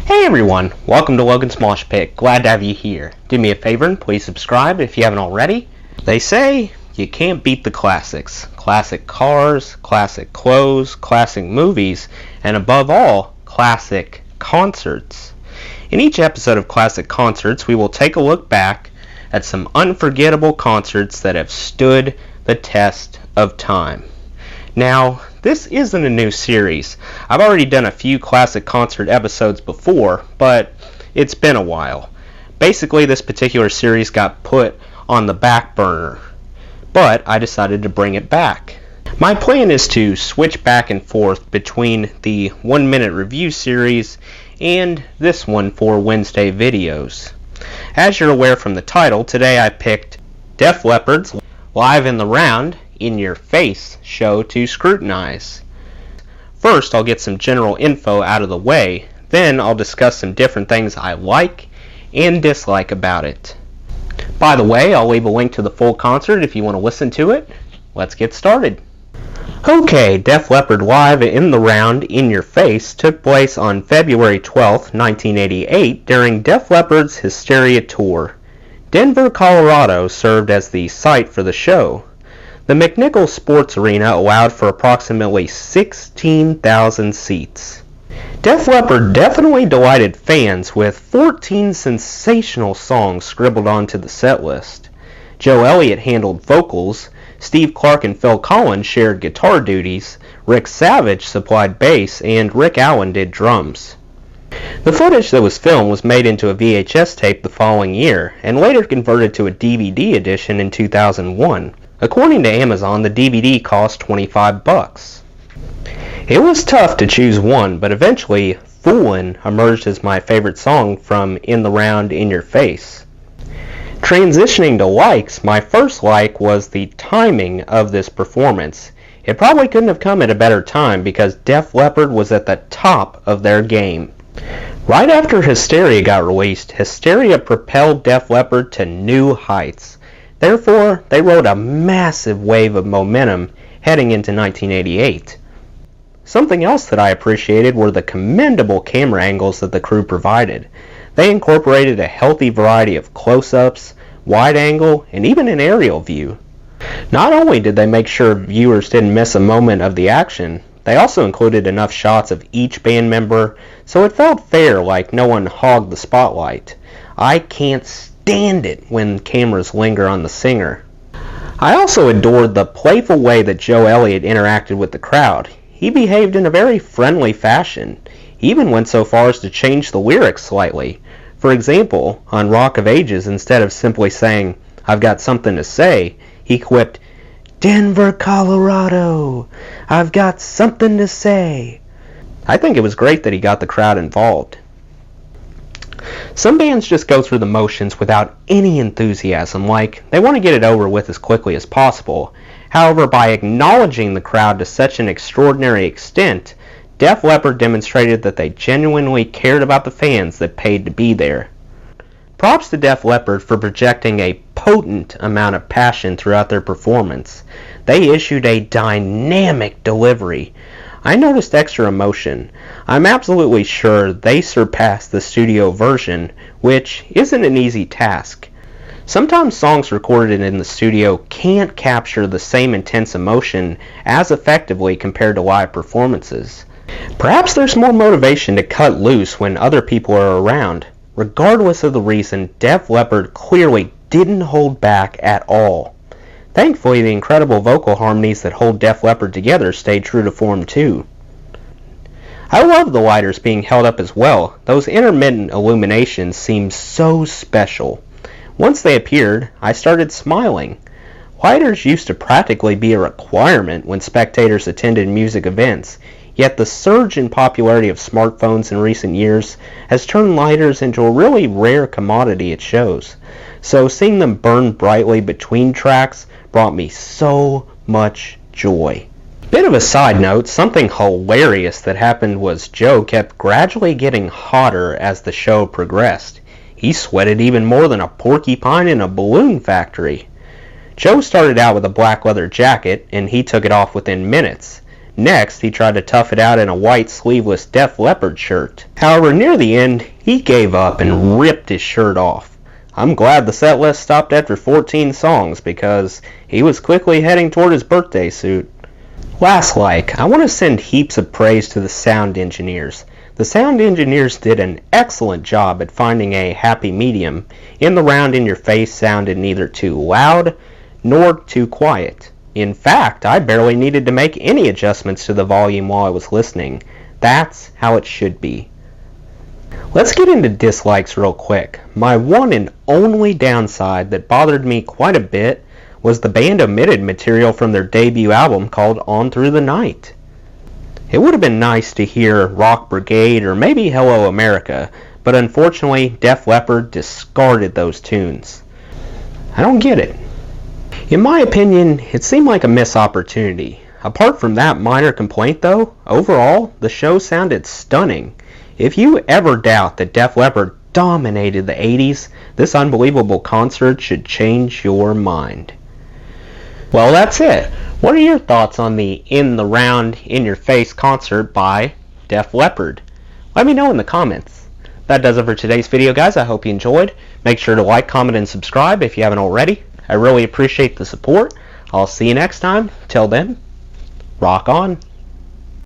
Hey everyone, welcome to Logan's Mosh Pit. Glad to have you here. Do me a favor and please subscribe if you haven't already. They say you can't beat the classics. Classic cars, classic clothes, classic movies, and above all, classic concerts. In each episode of Classic Concerts, we will take a look back at some unforgettable concerts that have stood the test of time. Now, this isn't a new series. I've already done a few classic concert episodes before, but it's been a while. Basically, this particular series got put on the back burner, but I decided to bring it back. My plan is to switch back and forth between the 1 minute review series and this one for Wednesday videos. As you're aware from the title, today I picked Def Leppard's Live in the Round, In Your Face show to scrutinize. First, I'll get some general info out of the way, then I'll discuss some different things I like and dislike about it. By the way, I'll leave a link to the full concert if you want to listen to it. Let's get started. Okay, Def Leppard Live in the Round, In Your Face took place on February 12, 1988 during Def Leppard's Hysteria Tour. Denver, Colorado served as the site for the show. The McNichols Sports Arena allowed for approximately 16,000 seats. Def Leppard definitely delighted fans with 14 sensational songs scribbled onto the set list. Joe Elliott handled vocals, Steve Clark and Phil Collins shared guitar duties, Rick Savage supplied bass, and Rick Allen did drums. The footage that was filmed was made into a VHS tape the following year, and later converted to a DVD edition in 2001. According to Amazon, the DVD cost $25. It was tough to choose one, but eventually Foolin' emerged as my favorite song from In the Round, In Your Face. Transitioning to likes, my first like was the timing of this performance. It probably couldn't have come at a better time because Def Leppard was at the top of their game. Right after Hysteria got released, Hysteria propelled Def Leppard to new heights. Therefore, they rode a massive wave of momentum heading into 1988. Something else that I appreciated were the commendable camera angles that the crew provided. They incorporated a healthy variety of close-ups, wide angle, and even an aerial view. Not only did they make sure viewers didn't miss a moment of the action, they also included enough shots of each band member so it felt fair, like no one hogged the spotlight. I can't stand it when cameras linger on the singer. I also adored the playful way that Joe Elliott interacted with the crowd. He behaved in a very friendly fashion. He even went so far as to change the lyrics slightly. For example, on Rock of Ages, instead of simply saying, "I've got something to say," he quipped, "Denver, Colorado, I've got something to say." I think it was great that he got the crowd involved. Some bands just go through the motions without any enthusiasm, like they want to get it over with as quickly as possible. However, by acknowledging the crowd to such an extraordinary extent, Def Leppard demonstrated that they genuinely cared about the fans that paid to be there. Props to Def Leppard for projecting a potent amount of passion throughout their performance. They issued a dynamic delivery. I noticed extra emotion. I'm absolutely sure they surpassed the studio version, which isn't an easy task. Sometimes songs recorded in the studio can't capture the same intense emotion as effectively compared to live performances. Perhaps there's more motivation to cut loose when other people are around. Regardless of the reason, Def Leppard clearly didn't hold back at all. Thankfully, the incredible vocal harmonies that hold Def Leppard together stayed true to form too. I love the lighters being held up as well. Those intermittent illuminations seemed so special. Once they appeared, I started smiling. Lighters used to practically be a requirement when spectators attended music events, yet the surge in popularity of smartphones in recent years has turned lighters into a really rare commodity at shows. So seeing them burn brightly between tracks brought me so much joy. Bit of a side note, something hilarious that happened was Joe kept gradually getting hotter as the show progressed. He sweated even more than a porcupine in a balloon factory. Joe started out with a black leather jacket, and he took it off within minutes. Next, he tried to tough it out in a white sleeveless Def Leppard shirt. However, near the end, he gave up and ripped his shirt off. I'm glad the set list stopped after 14 songs because he was quickly heading toward his birthday suit. Last like, I want to send heaps of praise to the sound engineers. The sound engineers did an excellent job at finding a happy medium. In the round in your face sounded neither too loud nor too quiet. In fact, I barely needed to make any adjustments to the volume while I was listening. That's how it should be. Let's get into dislikes real quick. My one and only downside that bothered me quite a bit was the band omitted material from their debut album called On Through the Night. It would have been nice to hear Rock Brigade or maybe Hello America, but unfortunately Def Leppard discarded those tunes. I don't get it. In my opinion, it seemed like a missed opportunity. Apart from that minor complaint though, overall, the show sounded stunning. If you ever doubt that Def Leppard dominated the 80s, this unbelievable concert should change your mind. Well, that's it. What are your thoughts on the In the Round, In Your Face concert by Def Leppard? Let me know in the comments. That does it for today's video, guys. I hope you enjoyed. Make sure to like, comment, and subscribe if you haven't already. I really appreciate the support. I'll see you next time. Till then, rock on.